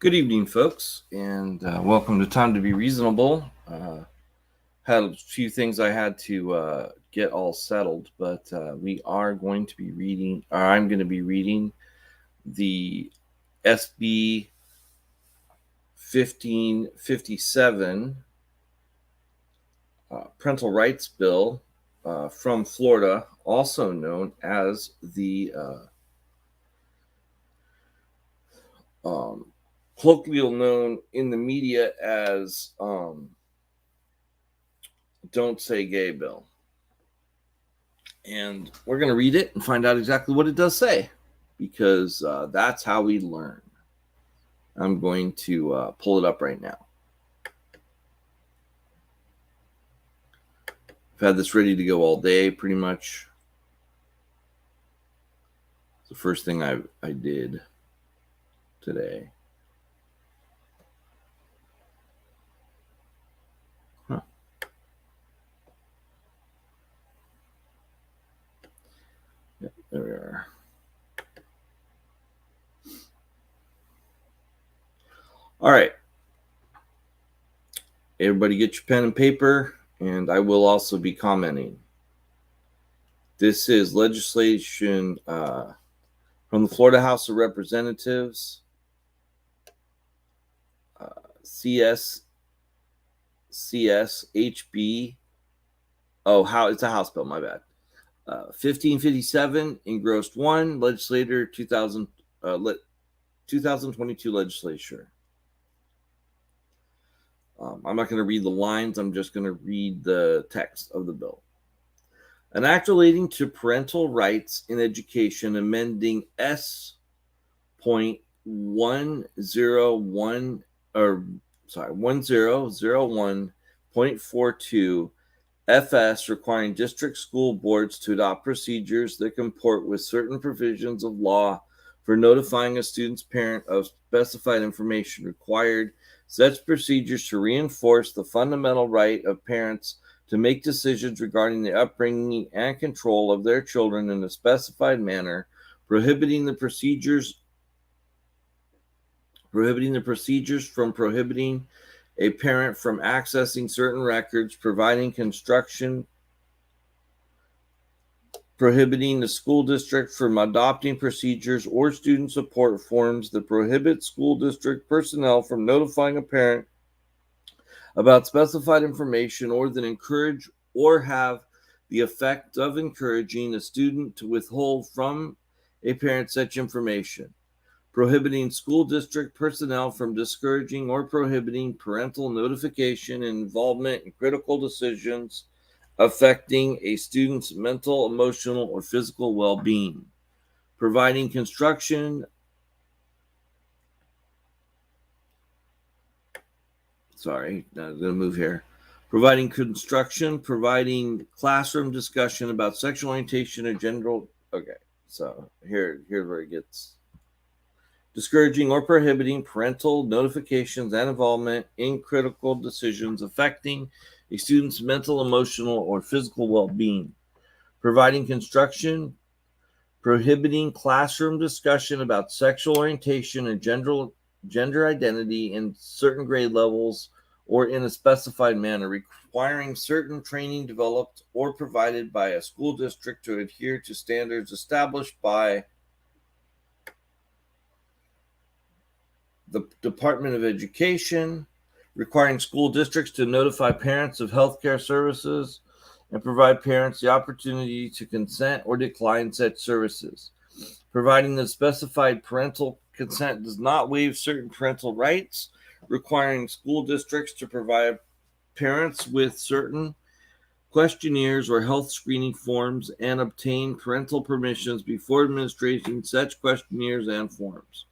Good evening, folks, and welcome to Time to Be Reasonable. Had a few things I had to get all settled, but we are going to be reading, or I'm going to be reading the SB 1557 Parental Rights Bill from Florida, also known as the um, colloquial known in the media as Don't Say Gay Bill. And we're going to read it and find out exactly what it does say, because that's how we learn. I'm going to pull it up right now. I've had this ready to go all day, pretty much. It's the first thing I did today. Huh. Yeah, there we are. All right. Everybody get your pen and paper, and I will also be commenting. This is legislation from the Florida House of Representatives, CSHB. It's a House bill, my bad. 1557, engrossed 1, legislator 2022 legislature. I'm not going to read the lines, I'm just going to read the text of the bill. An act relating to parental rights in education, amending S.1001.42 FS, requiring district school boards to adopt procedures that comport with certain provisions of law for notifying a student's parent of specified information, required such procedures to reinforce the fundamental right of parents to make decisions regarding the upbringing and control of their children in a specified manner, prohibiting the procedures from prohibiting a parent from accessing certain records, providing construction, prohibiting the school district from adopting procedures or student support forms that prohibit school district personnel from notifying a parent about specified information, or that encourage or have the effect of encouraging a student to withhold from a parent such information, prohibiting school district personnel from discouraging or prohibiting parental notification and involvement in critical decisions affecting a student's mental, emotional, or physical well-being, providing construction, I'm going to move here. Providing classroom discussion about sexual orientation and gender. Okay, so here's where it gets. Discouraging or prohibiting parental notifications and involvement in critical decisions affecting a student's mental, emotional, or physical well-being. Providing construction, prohibiting classroom discussion about sexual orientation and gender identity in certain grade levels or in a specified manner, requiring certain training developed or provided by a school district to adhere to standards established by the Department of Education, requiring school districts to notify parents of healthcare services and provide parents the opportunity to consent or decline such services, providing that specified parental consent does not waive certain parental rights, requiring school districts to provide parents with certain questionnaires or health screening forms and obtain parental permissions before administering such questionnaires and forms,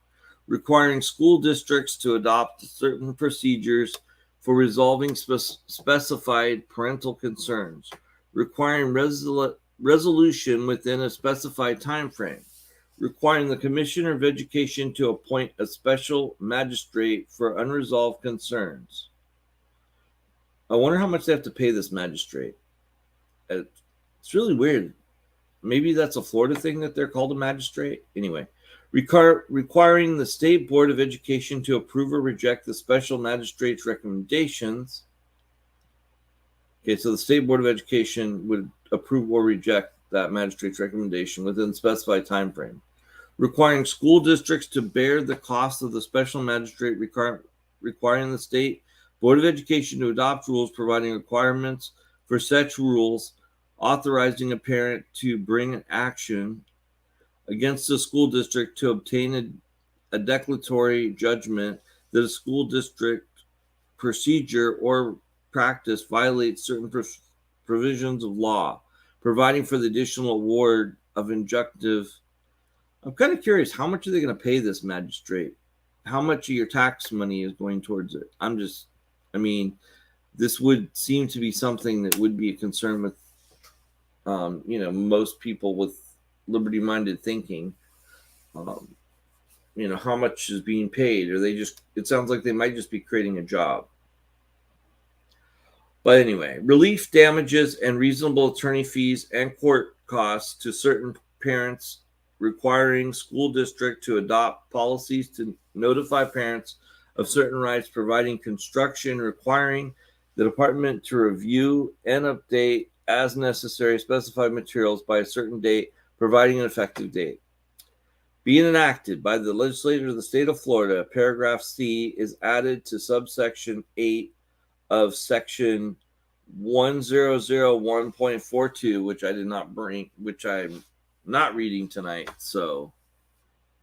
requiring school districts to adopt certain procedures for resolving specified parental concerns, requiring resolution within a specified time frame, requiring the Commissioner of Education to appoint a special magistrate for unresolved concerns. I wonder how much they have to pay this magistrate. It's really weird. Maybe that's a Florida thing that they're called a magistrate. Anyway, requiring the State Board of Education to approve or reject the special magistrate's recommendations. Okay, so the State Board of Education would approve or reject that magistrate's recommendation within the specified time frame. Requiring school districts to bear the cost of the special magistrate, requiring the State Board of Education to adopt rules providing requirements for such rules, authorizing a parent to bring an action against the school district to obtain a declaratory judgment that a school district procedure or practice violates certain provisions of law, providing for the additional award of injunctive. I'm kind of curious, how much are they going to pay this magistrate? How much of your tax money is going towards it? This would seem to be something that would be a concern with, most people with liberty-minded thinking. How much is being paid? Or it sounds like they might just be creating a job. But anyway, relief, damages, and reasonable attorney fees and court costs to certain parents, requiring school district to adopt policies to notify parents of certain rights, providing construction, requiring the department to review and update as necessary specified materials by a certain date, providing an effective date. Being enacted by the legislature of the state of Florida, paragraph C is added to subsection 8 of section 1001.42, which I did not bring, which I'm not reading tonight, so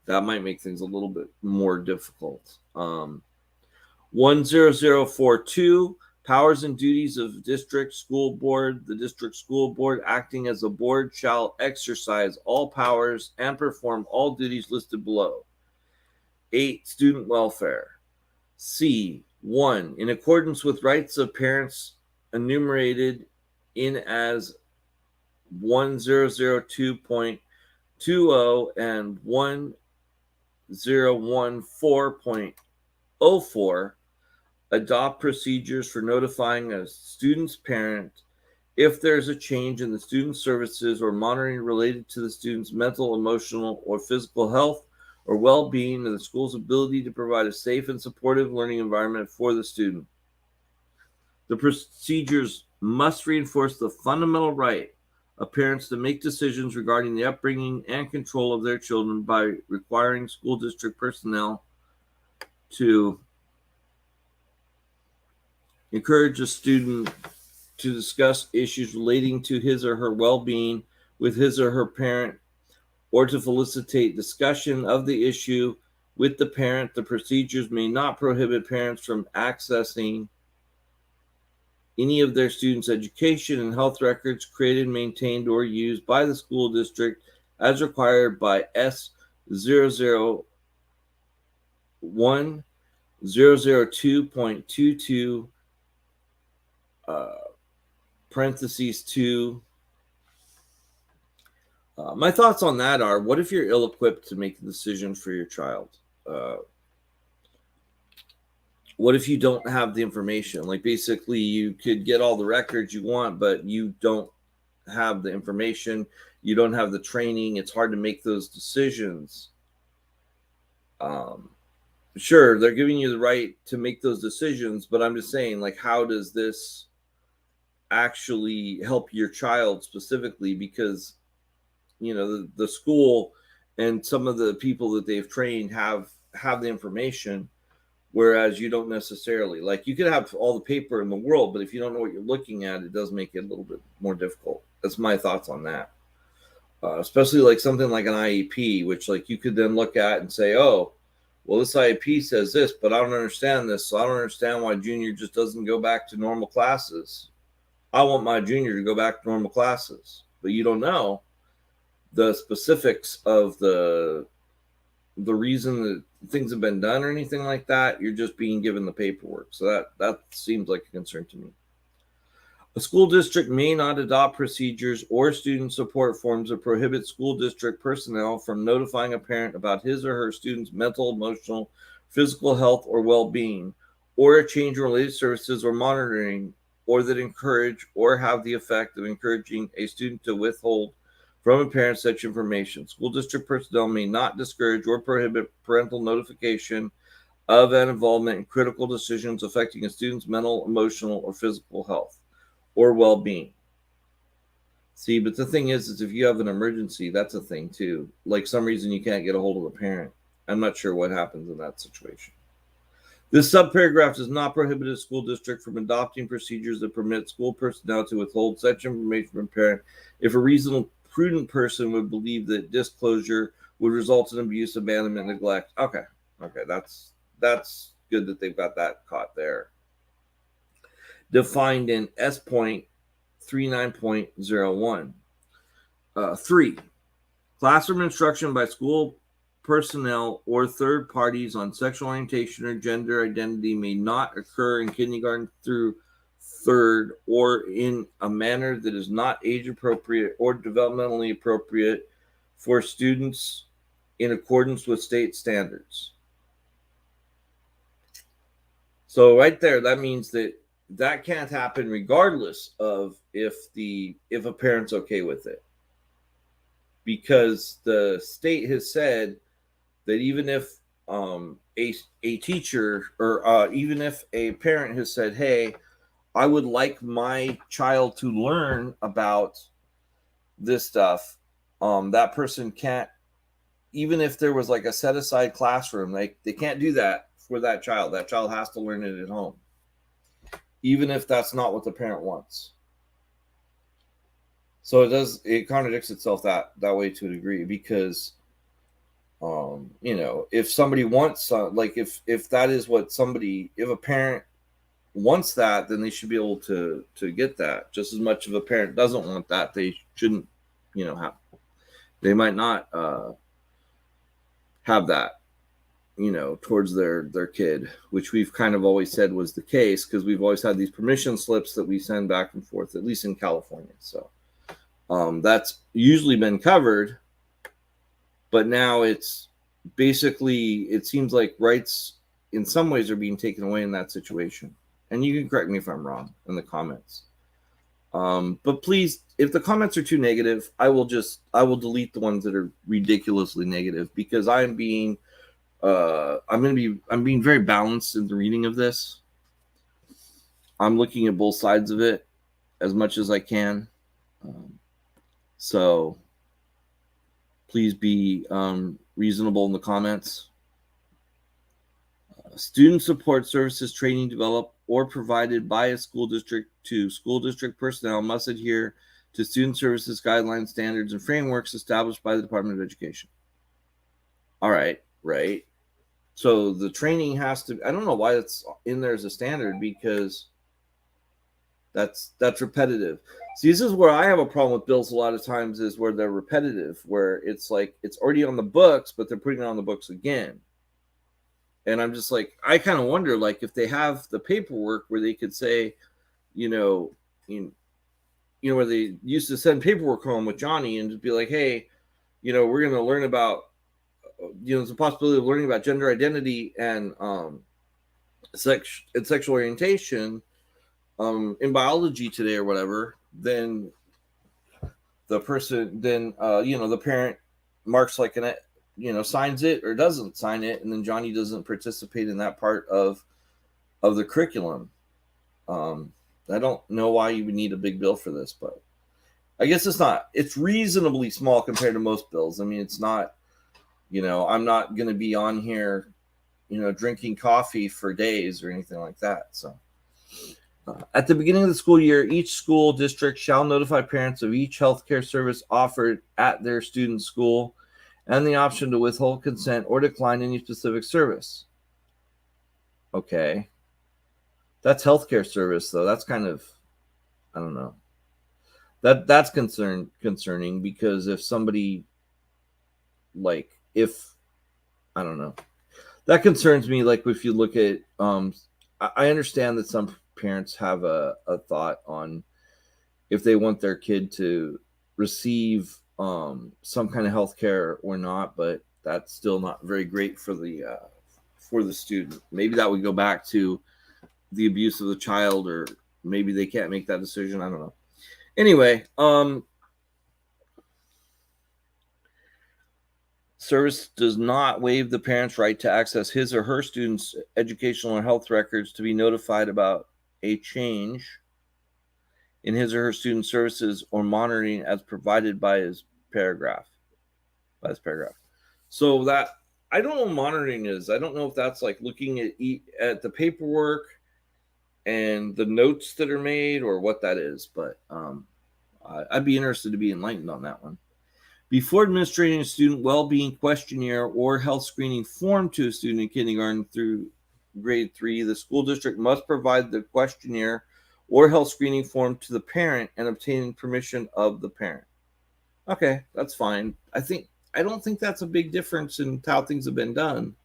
that might make things a little bit more difficult. 10042, powers and duties of district school board. The district school board, acting as a board, shall exercise all powers and perform all duties listed below. 8, student welfare. C, 1, in accordance with rights of parents enumerated in as 1002.20 and 1014.04, adopt procedures for notifying a student's parent if there's a change in the student's services or monitoring related to the student's mental, emotional, or physical health or well-being, and the school's ability to provide a safe and supportive learning environment for the student. The procedures must reinforce the fundamental right of parents to make decisions regarding the upbringing and control of their children by requiring school district personnel to encourage a student to discuss issues relating to his or her well-being with his or her parent, or to facilitate discussion of the issue with the parent. The procedures may not prohibit parents from accessing any of their students' education and health records created, maintained, or used by the school district as required by S 001 002.22 parentheses 2. My thoughts on that are, what if you're ill-equipped to make a decision for your child? What if you don't have the information? Like, basically, you could get all the records you want, but you don't have the information. You don't have the training. It's hard to make those decisions. Sure, they're giving you the right to make those decisions, but I'm just saying, like, how does this actually help your child specifically? Because the school and some of the people that they've trained have the information, whereas you don't necessarily. Like, you could have all the paper in the world, but if you don't know what you're looking at, it does make it a little bit more difficult. That's my thoughts on that. Especially like something like an IEP, which like you could then look at and say, oh, well, this IEP says this, but I don't understand this, so I don't understand why Junior just doesn't go back to normal classes. I want my Junior to go back to normal classes, but you don't know the specifics of the reason that things have been done or anything like that. You're just being given the paperwork. So that seems like a concern to me. A school district may not adopt procedures or student support forms that prohibit school district personnel from notifying a parent about his or her student's mental, emotional, physical health, or well-being, or a change in related services or monitoring, or that encourage or have the effect of encouraging a student to withhold from a parent such information. School district personnel may not discourage or prohibit parental notification of an involvement in critical decisions affecting a student's mental, emotional, or physical health or well-being. See, but the thing is if you have an emergency, that's a thing too. Like some reason you can't get a hold of the parent. I'm not sure what happens in that situation. This subparagraph does not prohibit a school district from adopting procedures that permit school personnel to withhold such information from a parent if a reasonable, prudent person would believe that disclosure would result in abuse, abandonment, neglect. Okay, that's good that they've got that caught there. Defined in S.39.01. 3. Classroom instruction by school personnel or third parties on sexual orientation or gender identity may not occur in kindergarten through third or in a manner that is not age appropriate or developmentally appropriate for students in accordance with state standards. So right there, that means that can't happen regardless of if a parent's okay with it, because the state has said that even if a teacher or even if a parent has said, hey, I would like my child to learn about this stuff, that person can't, even if there was like a set aside classroom, they can't do that for that child. That child has to learn it at home, even if that's not what the parent wants. So it contradicts itself that way to a degree, because if somebody wants like if that is what somebody, if a parent wants that, then they should be able to get that. Just as much if a parent doesn't want that, they shouldn't have, they might not have that towards their kid, which we've kind of always said was the case, because we've always had these permission slips that we send back and forth, at least in California. So that's usually been covered, but now it's basically, it seems like rights in some ways are being taken away in that situation. And you can correct me if I'm wrong in the comments. But please, if the comments are too negative, I will delete the ones that are ridiculously negative, because I'm being very balanced in the reading of this. I'm looking at both sides of it as much as I can. So please be reasonable in the comments. Student support services training developed or provided by a school district to school district personnel must adhere to student services guidelines, standards, and frameworks established by the Department of Education. All right, right. So the training has to, I don't know why it's in there as a standard, because that's repetitive. See, this is where I have a problem with bills a lot of times, is where they're repetitive, where it's like it's already on the books, but they're putting it on the books again. And I'm just like, I kind of wonder, like, if they have the paperwork where they could say, where they used to send paperwork home with Johnny and just be like, hey, we're going to learn about, there's a possibility of learning about gender identity and sexual orientation in biology today or whatever. Then the person, the parent marks like signs it or doesn't sign it, and then Johnny doesn't participate in that part of the curriculum. I don't know why you would need a big bill for this, but I guess it's reasonably small compared to most bills. I mean, it's not, I'm not going to be on here, drinking coffee for days or anything like that. So at the beginning of the school year, each school district shall notify parents of each healthcare service offered at their student school and the option to withhold consent or decline any specific service. Okay. That's healthcare service, though. That's kind of, I don't know. That's concerning, because if somebody, I don't know. That concerns me. Like, if you look at, I understand that some parents have a thought on if they want their kid to receive some kind of health care or not, but that's still not very great for the student. Maybe that would go back to the abuse of the child, or maybe they can't make that decision. I don't know. Anyway, Service does not waive the parent's right to access his or her student's educational or health records to be notified about a change in his or her student services or monitoring as provided by his paragraph. So that I don't know what monitoring is. I don't know if that's like looking at the paperwork and the notes that are made or what that is, but I'd be interested to be enlightened on that one. Before administering a student well-being questionnaire or health screening form to a student in kindergarten through grade 3, the school district must provide the questionnaire or health screening form to the parent and obtain permission of the parent. Okay, that's fine. I don't think that's a big difference in how things have been done,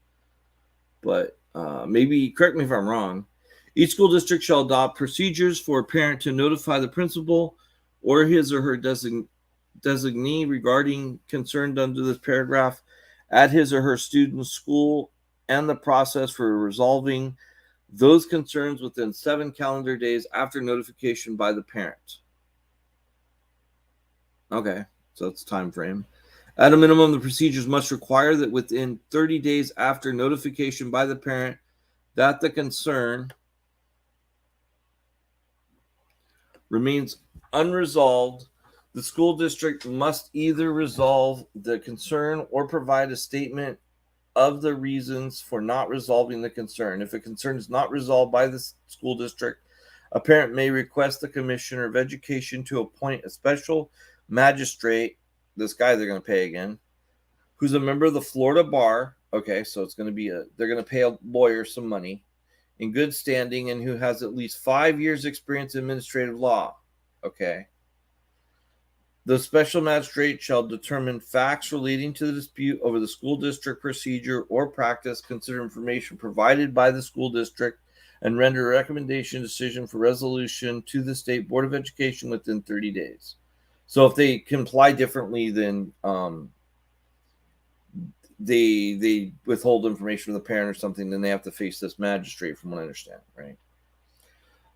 but maybe correct me if I'm wrong. Each school district shall adopt procedures for a parent to notify the principal or his or her designee regarding concerns under this paragraph at his or her student's school and the process for resolving those concerns within 7 calendar days after notification by the parent. Okay, so that's time frame. At a minimum, the procedures must require that within 30 days after notification by the parent that the concern remains unresolved, the school district must either resolve the concern or provide a statement of the reasons for not resolving the concern. If a concern is not resolved by the school district, a parent may request the Commissioner of Education to appoint a special magistrate, this guy they're going to pay again, who's a member of the Florida Bar. Okay, so it's going to be they're going to pay a lawyer some money in good standing and who has at least 5 years experience in administrative law. Okay. The special magistrate shall determine facts relating to the dispute over the school district procedure or practice, consider information provided by the school district, and render a recommendation decision for resolution to the State Board of Education within 30 days. So if they comply differently, then they withhold information from the parent or something, then they have to face this magistrate, from what I understand, right?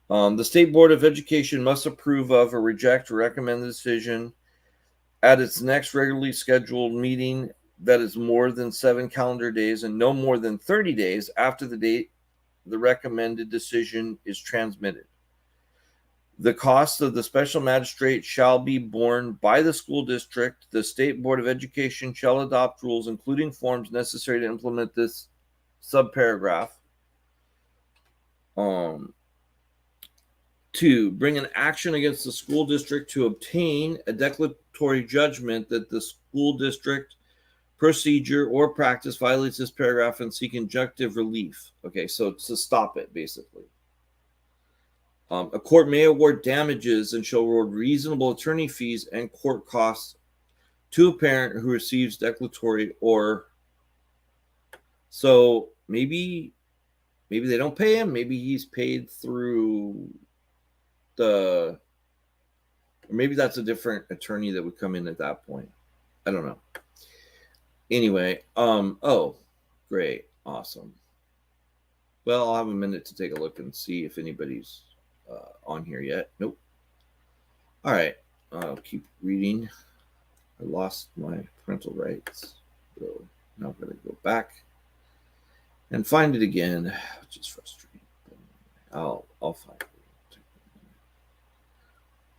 The State Board of Education must approve of or reject or recommend the decision at its next regularly scheduled meeting that is more than 7 calendar days and no more than 30 days after the date the recommended decision is transmitted. The cost of the special magistrate shall be borne by the school district. The State Board of Education shall adopt rules, including forms necessary to implement this subparagraph. 2, bring an action against the school district to obtain a declaratory judgment that the school district procedure or practice violates this paragraph and seek injunctive relief. Okay, so to stop it, basically. A court may award damages and shall award reasonable attorney fees and court costs to a parent who receives declaratory or. So maybe they don't pay him. Maybe he's paid through or maybe that's a different attorney that would come in at that point. I don't know. Anyway, oh, great, awesome. Well, I'll have a minute to take a look and see if anybody's on here yet. Nope. All right, I'll keep reading. I lost my parental rights, so now I'm going to go back and find it again, which is frustrating. I'll find it.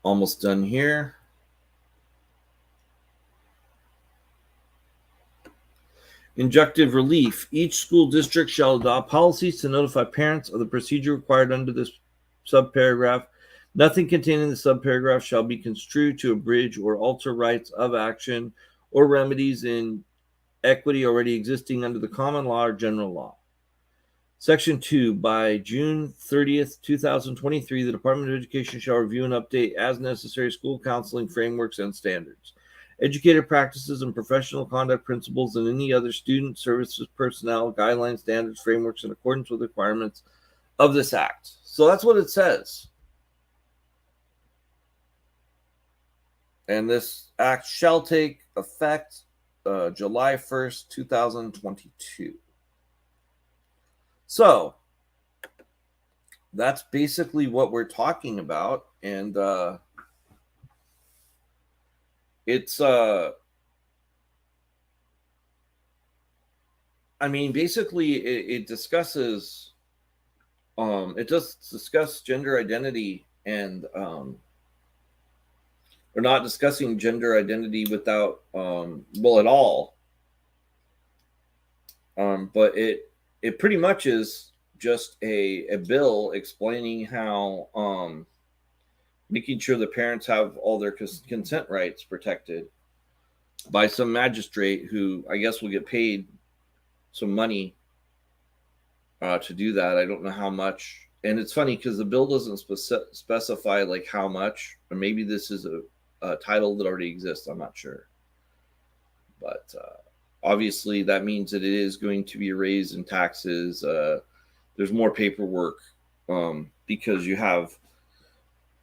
Almost done here. Injunctive relief. Each school district shall adopt policies to notify parents of the procedure required under this subparagraph. Nothing contained in the subparagraph shall be construed to abridge or alter rights of action or remedies in equity already existing under the common law or general law. Section 2, by June 30th, 2023, the Department of Education shall review and update as necessary school counseling frameworks and standards, educator practices and professional conduct principles, and any other student services personnel guidelines, standards, frameworks in accordance with the requirements of this act. So that's what it says. And this act shall take effect July 1st, 2022. So that's basically what we're talking about. And it's I mean, basically, it discusses. It does discuss gender identity, and they're not discussing gender identity without, well, at all. But it pretty much is just a bill explaining how, making sure the parents have all their consent rights protected by some magistrate who I guess will get paid some money to do that. I don't know how much. And it's funny because the bill doesn't specify like how much, or maybe this is a title that already exists. I'm not sure, but obviously that means that it is going to be a raise in taxes. There's more paperwork, because you have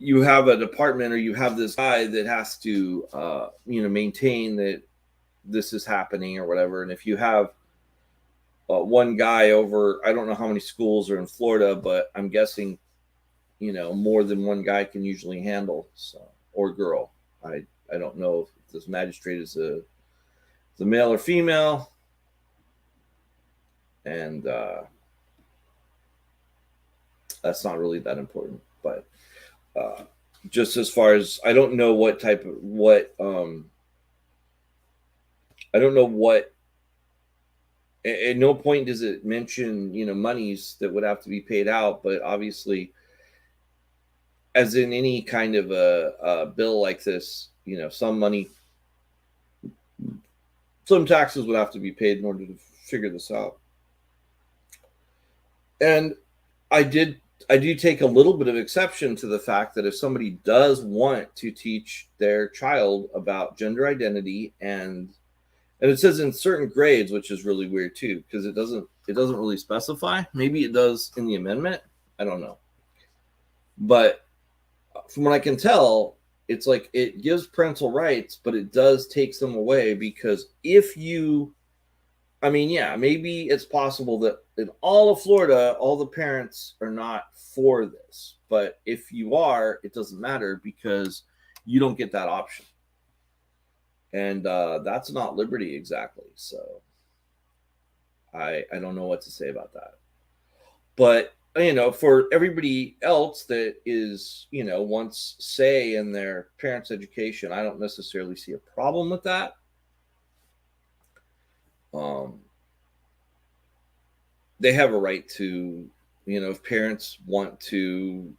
a department, or you have this guy that has to maintain that this is happening or whatever. And if you have one guy over, I don't know how many schools are in Florida, but I'm guessing more than one guy can usually handle, so, or girl. I don't know if this magistrate is a male or female, and that's not really that important. But just as far as, I don't know what type of I don't know what. At no point does it mention monies that would have to be paid out, but obviously, as in any kind of a bill like this, some money, some taxes would have to be paid in order to figure this out. And I do take a little bit of exception to the fact that if somebody does want to teach their child about gender identity, and it says in certain grades, which is really weird too, because it doesn't really specify. Maybe it does in the amendment. I don't know. But from what I can tell, it's like it gives parental rights, but it does take them away, because if you, I mean, yeah, maybe it's possible that in all of Florida, all the parents are not for this. But if you are, it doesn't matter, because you don't get that option. And that's not liberty exactly. So I don't know what to say about that. But for everybody else that is wants say in their parents' education, I don't necessarily see a problem with that. They have a right to, if parents want to,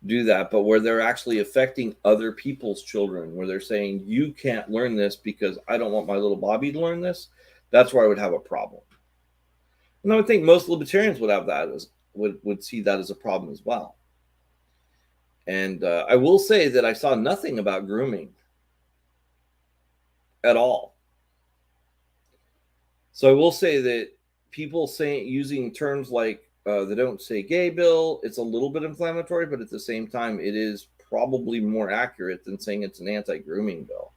do that. But where they're actually affecting other people's children, where they're saying you can't learn this because I don't want my little Bobby to learn this, that's where I would have a problem. And I would think most libertarians would have that as would see that as a problem as well. And I will say that I saw nothing about grooming at all. So I will say that people using terms like they don't say gay bill, it's a little bit inflammatory, but at the same time, it is probably more accurate than saying it's an anti-grooming bill.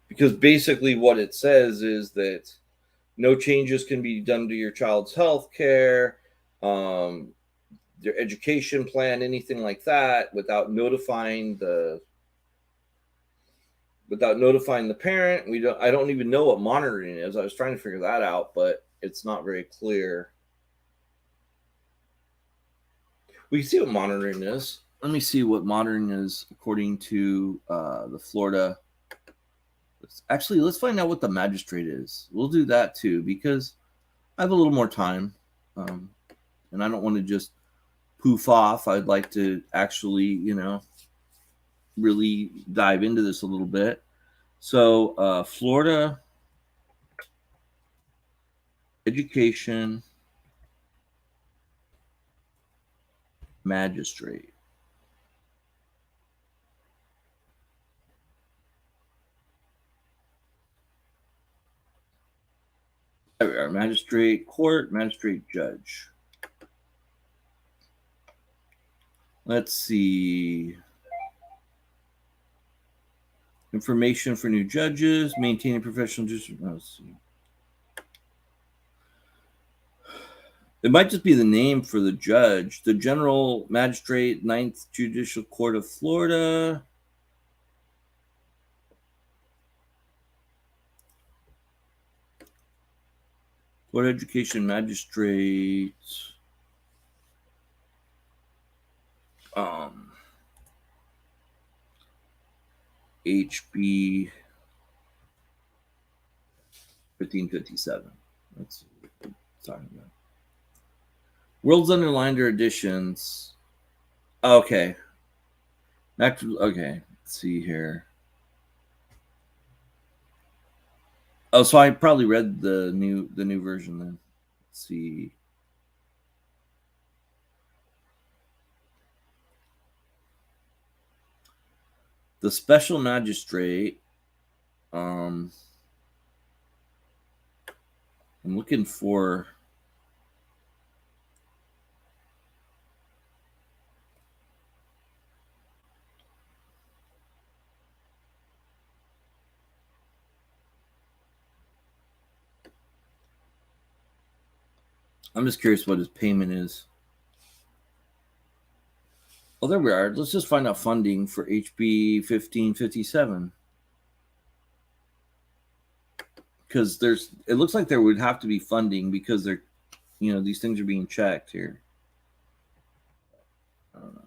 Because basically what it says is that no changes can be done to your child's health care, their education plan, anything like that, without notifying the parent. I don't even know what monitoring is. I was trying to figure that out, but it's not very clear. We can see what monitoring is. Let me see what monitoring is according to the Florida. Actually, let's find out what the magistrate is. We'll do that too, because I have a little more time, and I don't want to just poof off. I'd like to actually, really dive into this a little bit. So, Florida Education Magistrate. There we are. Magistrate court, magistrate judge. Let's see. Information for new judges, maintaining professional district. Let's see. It might just be the name for the judge. The General Magistrate, 9th Judicial Court of Florida. Board of Education Magistrate. HB 1557. That's what we're talking about. World's underlined or additions. Okay. Okay. Let's see here. Oh, so I probably read the new version then. Let's see. The special magistrate. I'm looking for. I'm just curious what his payment is. Oh, there we are. Let's just find out funding for HB 1557. Because it looks like there would have to be funding because these things are being checked here. I don't know.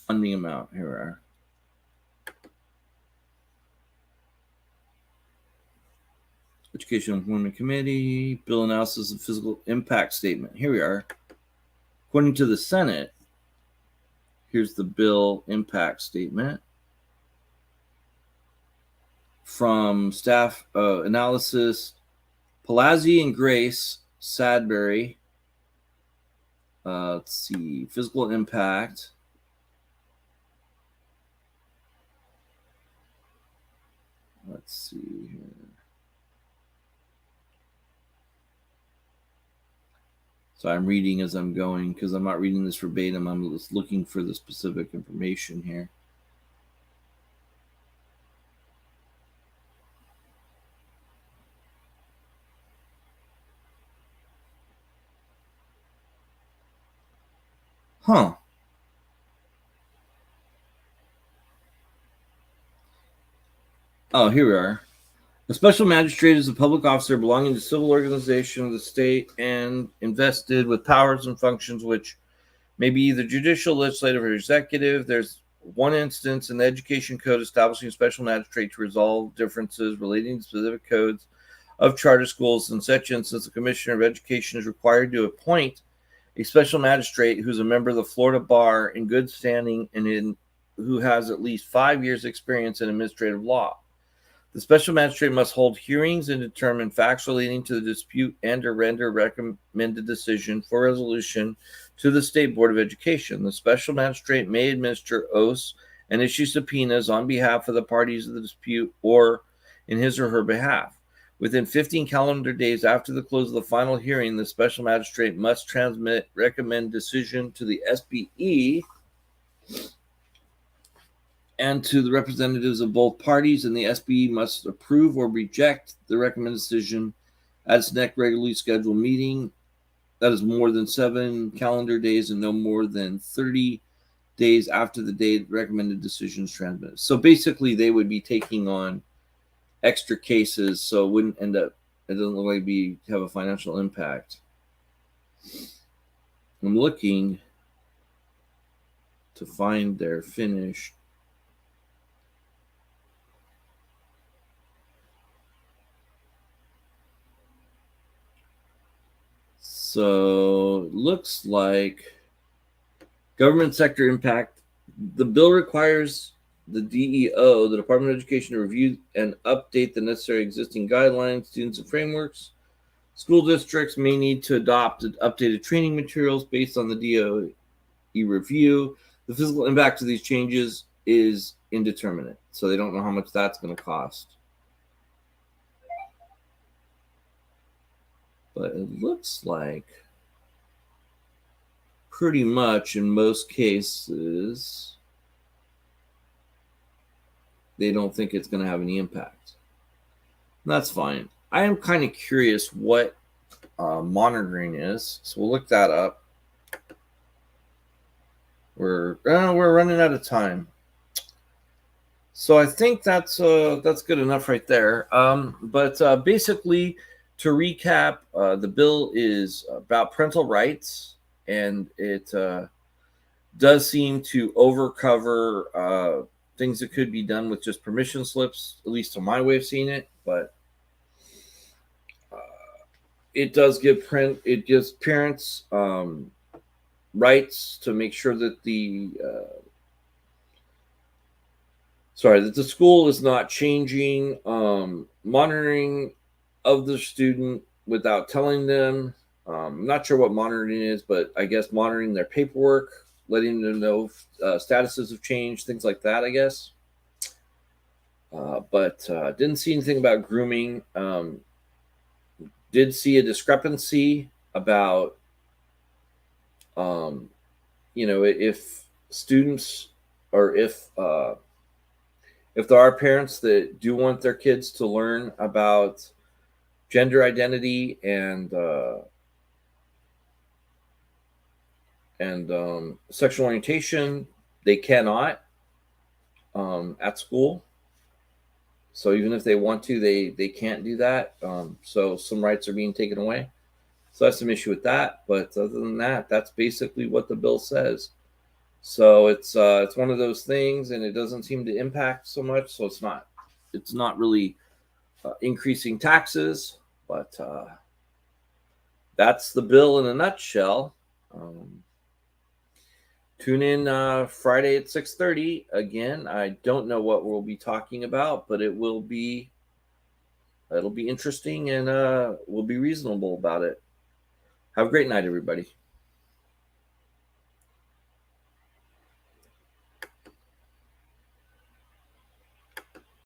Funding amount. Here we are. Education Employment Committee, bill analysis of physical impact statement. Here we are. According to the Senate, here's the bill impact statement from staff analysis. Palazzi and Grace Sadbury. Let's see, physical impact. Let's see here. So I'm reading as I'm going because I'm not reading this verbatim. I'm just looking for the specific information here. Huh. Oh, here we are. A special magistrate is a public officer belonging to a civil organization of the state and invested with powers and functions which may be either judicial, legislative, or executive. There's one instance in the Education Code establishing a special magistrate to resolve differences relating to specific codes of charter schools. In such instance, the Commissioner of Education is required to appoint a special magistrate who's a member of the Florida Bar in good standing and who has at least 5 years' experience in administrative law. The special magistrate must hold hearings and determine facts relating to the dispute and or render a recommended decision for resolution to the State Board of Education. The special magistrate may administer oaths and issue subpoenas on behalf of the parties of the dispute or in his or her behalf. Within 15 calendar days after the close of the final hearing, the special magistrate must transmit recommended decision to the SBE and to the representatives of both parties, and the SBE must approve or reject the recommended decision at its next regularly scheduled meeting. That is more than 7 calendar days and no more than 30 days after the date recommended decision is transmitted. So basically, they would be taking on extra cases, so it wouldn't end up. It doesn't look like have a financial impact. I'm looking to find their finished. So it looks like government sector impact. The bill requires the DEO, the Department of Education, to review and update the necessary existing guidelines, students, and frameworks. School districts may need to adopt updated training materials based on the DOE review. The physical impact of these changes is indeterminate, so they don't know how much that's going to cost. But it looks like pretty much in most cases, they don't think it's going to have any impact. And that's fine. I am kind of curious what monitoring is, so we'll look that up. We're running out of time. So I think that's good enough right there. But basically, to recap, the bill is about parental rights, and it does seem to overcover things that could be done with just permission slips, at least to my way of seeing it. But uh, it does it gives parents rights to make sure that the school is not changing monitoring of the student without telling them. I'm not sure what monitoring is, but I guess monitoring their paperwork, letting them know statuses have changed, things like that, I guess. But didn't see anything about grooming. Did see a discrepancy about, um, if students or if there are parents that do want their kids to learn about gender identity and sexual orientation, they cannot at school. So even if they want to, they can't do that. So some rights are being taken away. So that's some issue with that. But other than that, that's basically what the bill says. So it's one of those things, and it doesn't seem to impact so much. So it's not really increasing taxes, but that's the bill in a nutshell. Um, Tune in Friday at 6:30 again. I don't know what we'll be talking about, but it'll be interesting, and we'll be reasonable about it. Have a great night, everybody.